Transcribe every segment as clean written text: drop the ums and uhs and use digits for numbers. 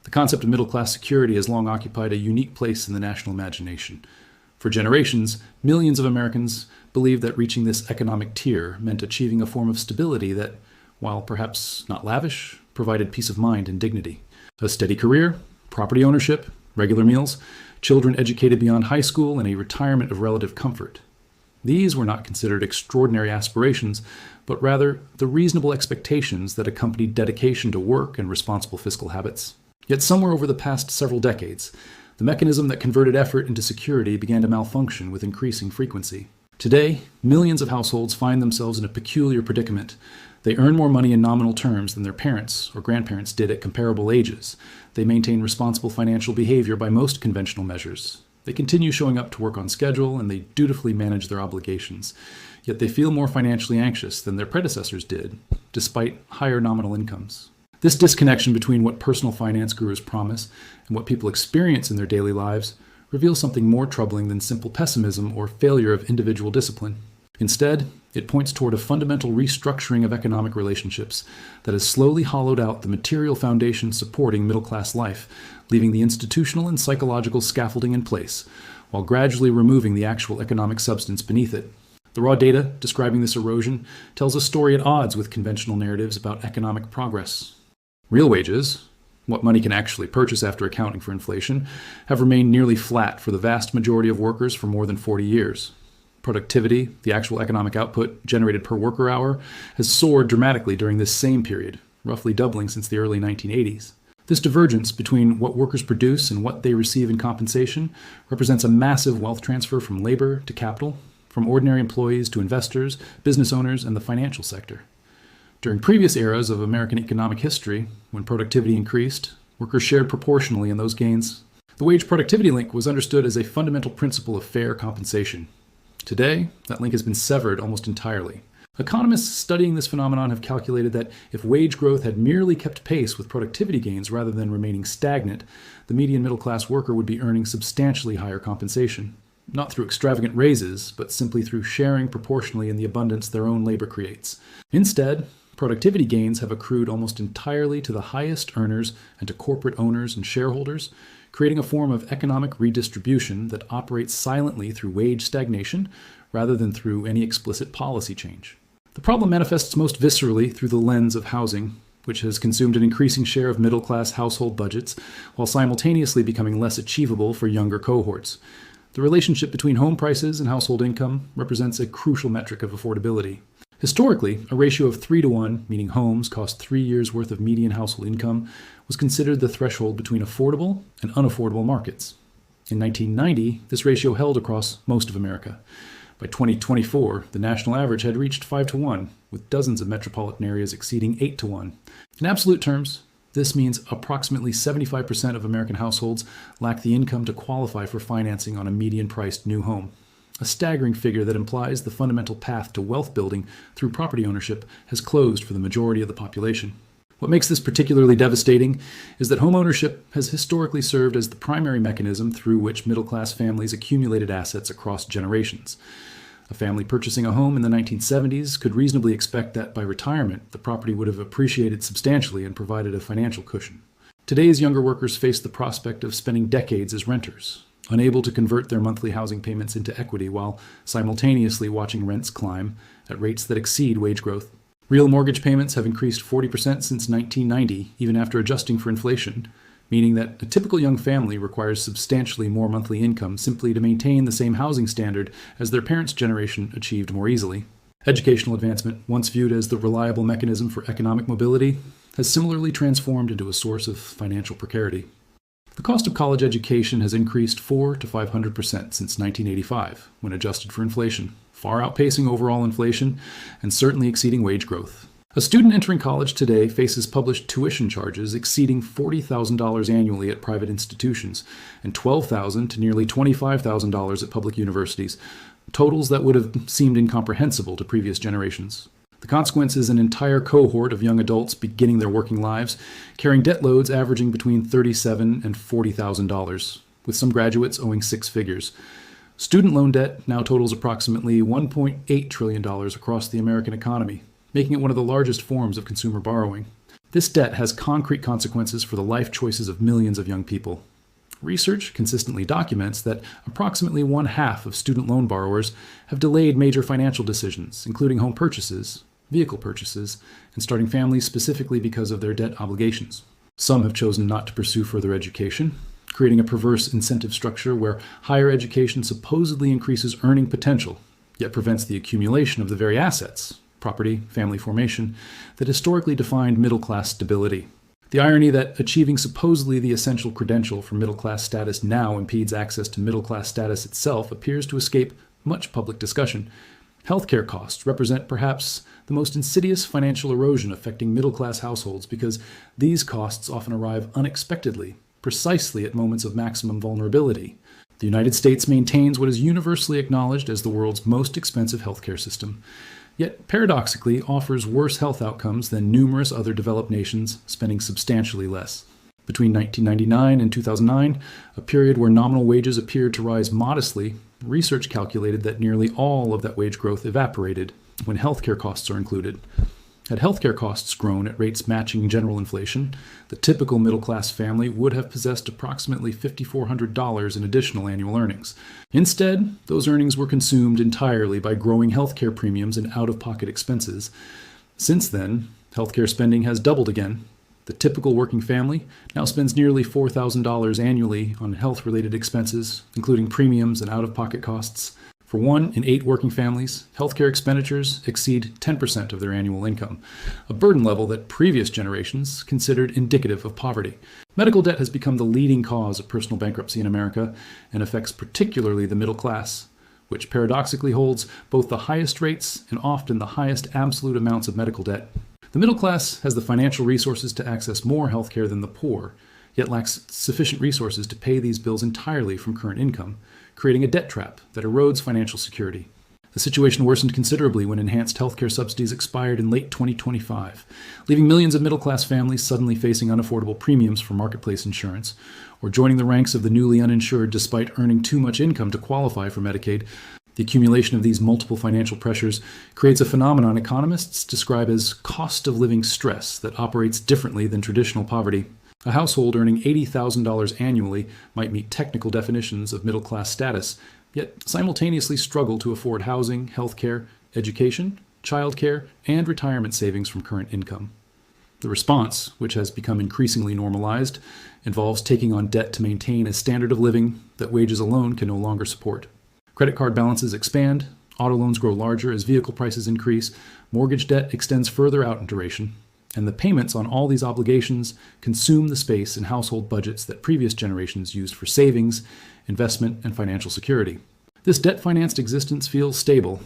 The concept of middle-class security has long occupied a unique place in the national imagination. For generations, millions of Americans believed that reaching this economic tier meant achieving a form of stability that, while perhaps not lavish, provided peace of mind and dignity. A steady career, property ownership, regular meals, children educated beyond high school, and a retirement of relative comfort. These were not considered extraordinary aspirations, but rather the reasonable expectations that accompanied dedication to work and responsible fiscal habits. Yet somewhere over the past several decades, the mechanism that converted effort into security began to malfunction with increasing frequency. Today, millions of households find themselves in a peculiar predicament. They earn more money in nominal terms than their parents or grandparents did at comparable ages. They maintain responsible financial behavior by most conventional measures. They continue showing up to work on schedule, and they dutifully manage their obligations. Yet they feel more financially anxious than their predecessors did, despite higher nominal incomes. This disconnection between what personal finance gurus promise and what people experience in their daily lives reveals something more troubling than simple pessimism or failure of individual discipline. Instead, it points toward a fundamental restructuring of economic relationships that has slowly hollowed out the material foundation supporting middle-class life, leaving the institutional and psychological scaffolding in place, while gradually removing the actual economic substance beneath it. The raw data describing this erosion tells a story at odds with conventional narratives about economic progress. Real wages, what money can actually purchase after accounting for inflation, have remained nearly flat for the vast majority of workers for more than 40 years. Productivity, the actual economic output generated per worker hour, has soared dramatically during this same period, roughly doubling since the early 1980s. This divergence between what workers produce and what they receive in compensation represents a massive wealth transfer from labor to capital, from ordinary employees to investors, business owners, and the financial sector. During previous eras of American economic history, when productivity increased, workers shared proportionally in those gains. The wage productivity link was understood as a fundamental principle of fair compensation. Today, that link has been severed almost entirely. Economists studying this phenomenon have calculated that if wage growth had merely kept pace with productivity gains rather than remaining stagnant, the median middle-class worker would be earning substantially higher compensation, not through extravagant raises, but simply through sharing proportionally in the abundance their own labor creates. Instead, productivity gains have accrued almost entirely to the highest earners and to corporate owners and shareholders, creating a form of economic redistribution that operates silently through wage stagnation rather than through any explicit policy change. The problem manifests most viscerally through the lens of housing, which has consumed an increasing share of middle-class household budgets while simultaneously becoming less achievable for younger cohorts. The relationship between home prices and household income represents a crucial metric of affordability. Historically, a ratio of 3-to-1, meaning homes cost 3 years' worth of median household income, was considered the threshold between affordable and unaffordable markets. In 1990, this ratio held across most of America. By 2024, the national average had reached 5-to-1, with dozens of metropolitan areas exceeding 8-to-1. In absolute terms, this means approximately 75% of American households lack the income to qualify for financing on a median-priced new home. A staggering figure that implies the fundamental path to wealth building through property ownership has closed for the majority of the population. What makes this particularly devastating is that home ownership has historically served as the primary mechanism through which middle-class families accumulated assets across generations. A family purchasing a home in the 1970s could reasonably expect that by retirement, the property would have appreciated substantially and provided a financial cushion. Today's younger workers face the prospect of spending decades as renters, unable to convert their monthly housing payments into equity while simultaneously watching rents climb at rates that exceed wage growth. Real mortgage payments have increased 40% since 1990, even after adjusting for inflation, meaning that a typical young family requires substantially more monthly income simply to maintain the same housing standard as their parents' generation achieved more easily. Educational advancement, once viewed as the reliable mechanism for economic mobility, has similarly transformed into a source of financial precarity. The cost of college education has increased 400% to 500% since 1985, when adjusted for inflation, far outpacing overall inflation and certainly exceeding wage growth. A student entering college today faces published tuition charges exceeding $40,000 annually at private institutions and $12,000 to nearly $25,000 at public universities, totals that would have seemed incomprehensible to previous generations. The consequence is an entire cohort of young adults beginning their working lives, carrying debt loads averaging between $37,000 and $40,000, with some graduates owing six figures. Student loan debt now totals approximately $1.8 trillion across the American economy, making it one of the largest forms of consumer borrowing. This debt has concrete consequences for the life choices of millions of young people. Research consistently documents that approximately 1/2 of student loan borrowers have delayed major financial decisions, including home purchases, vehicle purchases, and starting families specifically because of their debt obligations. Some have chosen not to pursue further education, creating a perverse incentive structure where higher education supposedly increases earning potential, yet prevents the accumulation of the very assets, property, family formation, that historically defined middle-class stability. The irony that achieving supposedly the essential credential for middle-class status now impedes access to middle-class status itself appears to escape much public discussion. Healthcare costs represent perhaps the most insidious financial erosion affecting middle-class households because these costs often arrive unexpectedly, precisely at moments of maximum vulnerability. The United States maintains what is universally acknowledged as the world's most expensive healthcare system, yet paradoxically offers worse health outcomes than numerous other developed nations, spending substantially less. Between 1999 and 2009, a period where nominal wages appeared to rise modestly, research calculated that nearly all of that wage growth evaporated when healthcare costs are included. Had healthcare costs grown at rates matching general inflation, the typical middle-class family would have possessed approximately $5,400 in additional annual earnings. Instead, those earnings were consumed entirely by growing healthcare premiums and out-of-pocket expenses. Since then, healthcare spending has doubled again. The typical working family now spends nearly $4,000 annually on health-related expenses, including premiums and out-of-pocket costs. For 1 in 8 working families, healthcare expenditures exceed 10% of their annual income, a burden level that previous generations considered indicative of poverty. Medical debt has become the leading cause of personal bankruptcy in America and affects particularly the middle class, which paradoxically holds both the highest rates and often the highest absolute amounts of medical debt. The middle class has the financial resources to access more healthcare than the poor, yet lacks sufficient resources to pay these bills entirely from current income, creating a debt trap that erodes financial security. The situation worsened considerably when enhanced healthcare subsidies expired in late 2025, leaving millions of middle-class families suddenly facing unaffordable premiums for marketplace insurance, or joining the ranks of the newly uninsured despite earning too much income to qualify for Medicaid. The accumulation of these multiple financial pressures creates a phenomenon economists describe as cost of living stress that operates differently than traditional poverty. A household earning $80,000 annually might meet technical definitions of middle-class status, yet simultaneously struggle to afford housing, healthcare, education, childcare, and retirement savings from current income. The response, which has become increasingly normalized, involves taking on debt to maintain a standard of living that wages alone can no longer support. Credit card balances expand, auto loans grow larger as vehicle prices increase, mortgage debt extends further out in duration, and the payments on all these obligations consume the space in household budgets that previous generations used for savings, investment, and financial security. This debt-financed existence feels stable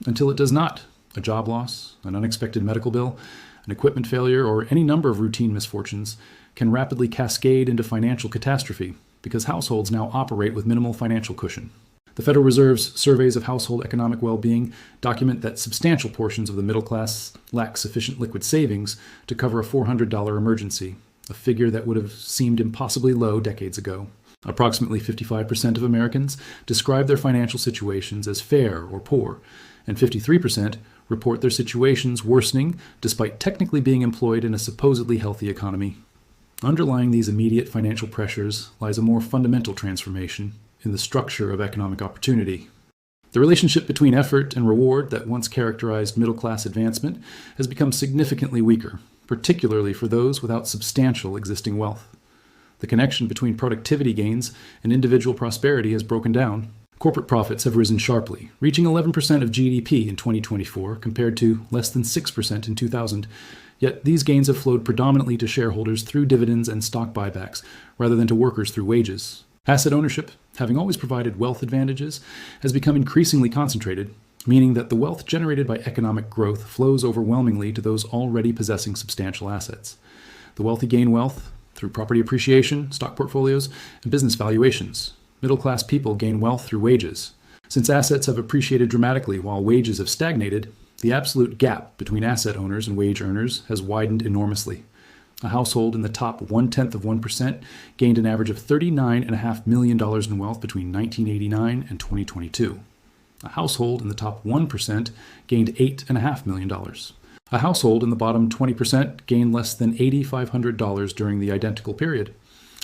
until it does not. A job loss, an unexpected medical bill, an equipment failure, or any number of routine misfortunes can rapidly cascade into financial catastrophe because households now operate with minimal financial cushion. The Federal Reserve's surveys of household economic well-being document that substantial portions of the middle class lack sufficient liquid savings to cover a $400 emergency, a figure that would have seemed impossibly low decades ago. Approximately 55% of Americans describe their financial situations as fair or poor, and 53% report their situations worsening despite technically being employed in a supposedly healthy economy. Underlying these immediate financial pressures lies a more fundamental transformation in the structure of economic opportunity. The relationship between effort and reward that once characterized middle-class advancement has become significantly weaker, particularly for those without substantial existing wealth. The connection between productivity gains and individual prosperity has broken down. Corporate profits have risen sharply, reaching 11% of GDP in 2024 compared to less than 6% in 2000. Yet these gains have flowed predominantly to shareholders through dividends and stock buybacks, rather than to workers through wages. Asset ownership, having always provided wealth advantages, has become increasingly concentrated, meaning that the wealth generated by economic growth flows overwhelmingly to those already possessing substantial assets. The wealthy gain wealth through property appreciation, stock portfolios, and business valuations. Middle-class people gain wealth through wages. Since assets have appreciated dramatically while wages have stagnated, the absolute gap between asset owners and wage earners has widened enormously. A household in the top 0.1% gained an average of $39.5 million in wealth between 1989 and 2022. A household in the top 1% gained $8.5 million. A household in the bottom 20% gained less than $8,500 during the identical period.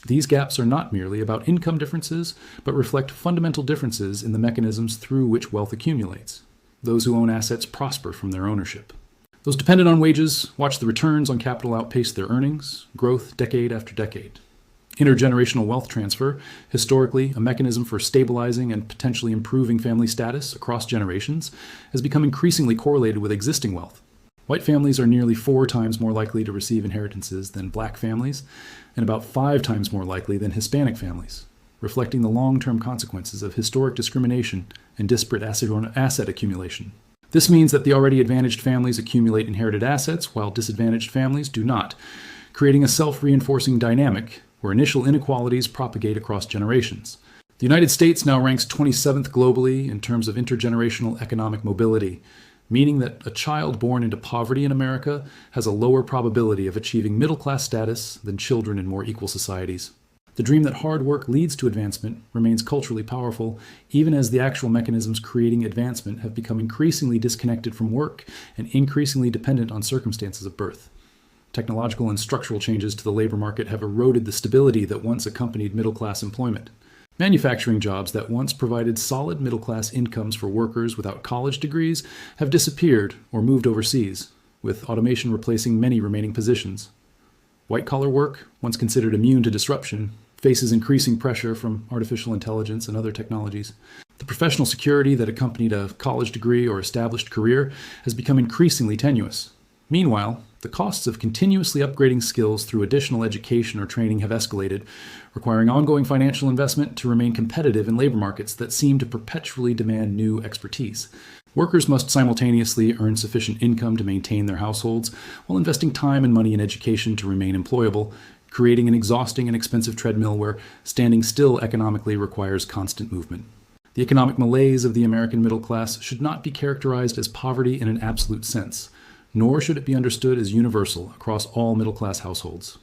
These gaps are not merely about income differences, but reflect fundamental differences in the mechanisms through which wealth accumulates. Those who own assets prosper from their ownership. Those dependent on wages watch the returns on capital outpace their earnings, growth decade after decade. Intergenerational wealth transfer, historically a mechanism for stabilizing and potentially improving family status across generations, has become increasingly correlated with existing wealth. White families are nearly 4 times more likely to receive inheritances than black families, and about 5 times more likely than Hispanic families, reflecting the long-term consequences of historic discrimination and disparate asset accumulation. This means that the already advantaged families accumulate inherited assets while disadvantaged families do not, creating a self-reinforcing dynamic where initial inequalities propagate across generations. The United States now ranks 27th globally in terms of intergenerational economic mobility, meaning that a child born into poverty in America has a lower probability of achieving middle-class status than children in more equal societies. The dream that hard work leads to advancement remains culturally powerful, even as the actual mechanisms creating advancement have become increasingly disconnected from work and increasingly dependent on circumstances of birth. Technological and structural changes to the labor market have eroded the stability that once accompanied middle-class employment. Manufacturing jobs that once provided solid middle-class incomes for workers without college degrees have disappeared or moved overseas, with automation replacing many remaining positions. White-collar work, once considered immune to disruption, faces increasing pressure from artificial intelligence and other technologies. The professional security that accompanied a college degree or established career has become increasingly tenuous. Meanwhile, the costs of continuously upgrading skills through additional education or training have escalated, requiring ongoing financial investment to remain competitive in labor markets that seem to perpetually demand new expertise. Workers must simultaneously earn sufficient income to maintain their households while investing time and money in education to remain employable, creating an exhausting and expensive treadmill where standing still economically requires constant movement. The economic malaise of the American middle class should not be characterized as poverty in an absolute sense, nor should it be understood as universal across all middle-class households.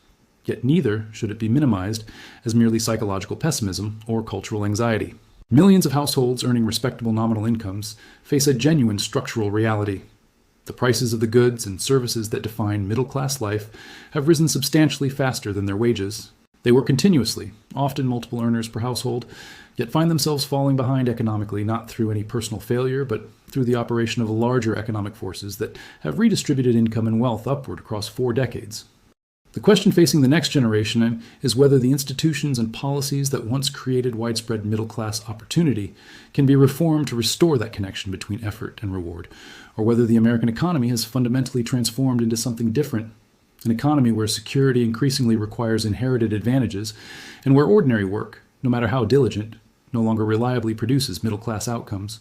Yet neither should it be minimized as merely psychological pessimism or cultural anxiety. Millions of households earning respectable nominal incomes face a genuine structural reality. The prices of the goods and services that define middle-class life have risen substantially faster than their wages. They work continuously, often multiple earners per household, yet find themselves falling behind economically not through any personal failure, but through the operation of larger economic forces that have redistributed income and wealth upward across 4 decades. The question facing the next generation is whether the institutions and policies that once created widespread middle-class opportunity can be reformed to restore that connection between effort and reward, or whether the American economy has fundamentally transformed into something different, an economy where security increasingly requires inherited advantages, and where ordinary work, no matter how diligent, no longer reliably produces middle-class outcomes.